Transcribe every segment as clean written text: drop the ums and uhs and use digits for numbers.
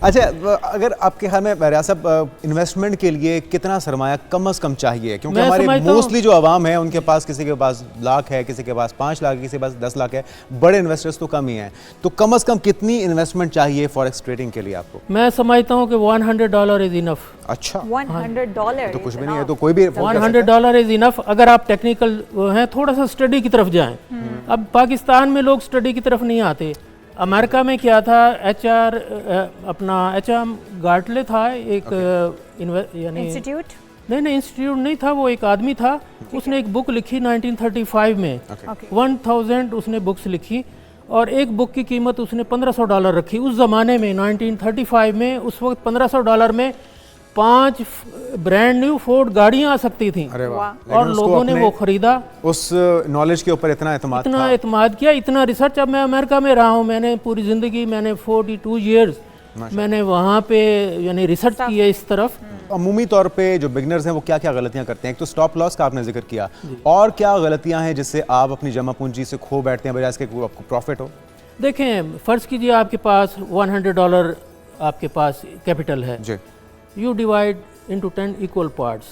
अच्छा, अगर आपके ख्याल में रियाज साहब, इन्वेस्टमेंट के लिए कितना सरमाया कम से कम चाहिए? क्योंकि हमारे मोस्टली जो आवाम है उनके पास, किसी के पास लाख है, किसी के पास 5 लाख, किसी के पास 10 लाख है, बड़े इन्वेस्टर्स तो कम ही हैं। तो कम से कम कितनी इन्वेस्टमेंट चाहिए फॉरेक्स ट्रेडिंग के लिए आपको? मैं समझता हूँ कि $100 इज इनफ। अच्छा, $100 तो कुछ भी नहीं है, तो कोई भी $100 इज इनफ अगर आप टेक्निकल हैं, थोड़ा सा स्टडी की तरफ जाएं। अब पाकिस्तान में लोग स्टडी की तरफ नहीं आते। अमेरिका में क्या था, एच.आर. गार्टले था एक यानी इंस्टीट्यूट नहीं इंस्टीट्यूट नहीं था, वो एक आदमी था। उसने एक बुक लिखी 1935 में। 1000 उसने बुक्स लिखी और एक बुक की कीमत उसने $1500 रखी। उस ज़माने में 1935 में उस वक्त $1500 में 5 ब्रांड न्यू फोर्ड गाड़ियां आ सकती थी। और लोगों ने वो खरीदा। उस नॉलेज के ऊपर इतना एतमाद किया, इतना रिसर्च। अब मैं अमेरिका में रहा हूँ, मैंने पूरी ज़िंदगी, मैंने 42 ईयर्स मैंने वहाँ पे यानी रिसर्च की है इस तरफ। अमूमी तौर पे जो बिगनर्स हैं वो क्या क्या गलतियां करते हैं? एक तो स्टॉप लॉस का आपने जिक्र किया, और क्या गलतियां हैं जिससे आप अपनी जमा पूंजी से खो बैठते हैं बजाय इसके आपको प्रॉफिट हो? देखें, फ़र्ज़ कीजिए आपके पास $100 आपके पास कैपिटल है जी। You divide into 10 equal parts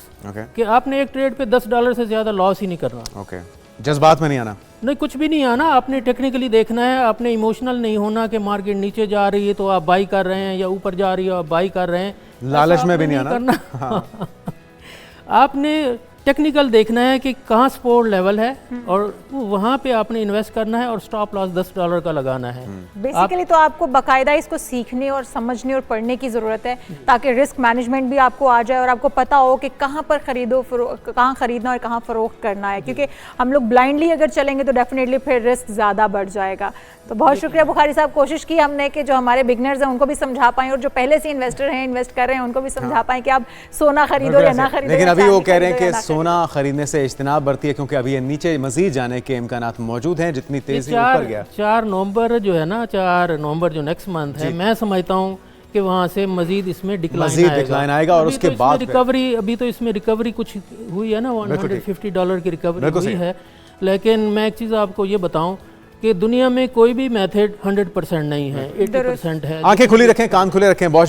कि आपने एक ट्रेड पे $10 से ज़्यादा लॉस ही नहीं करना। जज्बात में नहीं आना, नहीं कुछ भी नहीं आना। आपने टेक्निकली देखना है, आपने इमोशनल नहीं होना कि मार्केट नीचे जा रही है तो आप बाई कर रहे हैं या ऊपर जा रही है आप बाई कर रहे हैं। लालच में भी नहीं आना। हाँ। आपने टेक्निकल देखना है कि कहाँ सपोर्ट लेवल है और वहाँ पे आपने इन्वेस्ट करना है और स्टॉप लॉस $10 का लगाना है। बेसिकली तो आपको बाकायदा इसको सीखने और समझने और पढ़ने की ज़रूरत है ताकि रिस्क मैनेजमेंट भी आपको आ जाए और आपको पता हो कि कहाँ पर कहाँ ख़रीदना और कहाँ फ़रोख्त करना है। क्योंकि हम लोग ब्लाइंडली अगर चलेंगे तो डेफिनेटली फिर रिस्क ज़्यादा बढ़ जाएगा। तो बहुत शुक्रिया बुखारी साहब, कोशिश की हमने कि जो हमारे बिगनर्स हैं उनको भी समझा पाएं और जो पहले से इन्वेस्टर हैं, इन्वेस्ट कर रहे हैं, उनको भी समझा पाएं कि आप सोना खरीदो या ना खरीदो। लेकिन अभी वो कह रहे हैं कि सोना खरीदने से इज्तिनाब बरती है क्योंकि अभी ये नीचे मजीद जाने के इम्कानात मौजूद हैं जितनी तेजी ऊपर गया। 4 नवंबर जो है ना, 4 नवंबर जो नेक्स्ट मंथ है, मैं समझता हूँ कि वहाँ से मजीद इसमें डिक्लाइन आएगा और उसके बाद रिकवरी, अभी तो इसमें रिकवरी कुछ हुई है ना, $150 की रिकवरी हुई है। लेकिन मैं एक चीज़ आपको ये बताऊँ कि दुनिया में कोई भी मेथड 100% नहीं है, 80% है। आंखें खुली रखें, कान खुले रखें। बहुत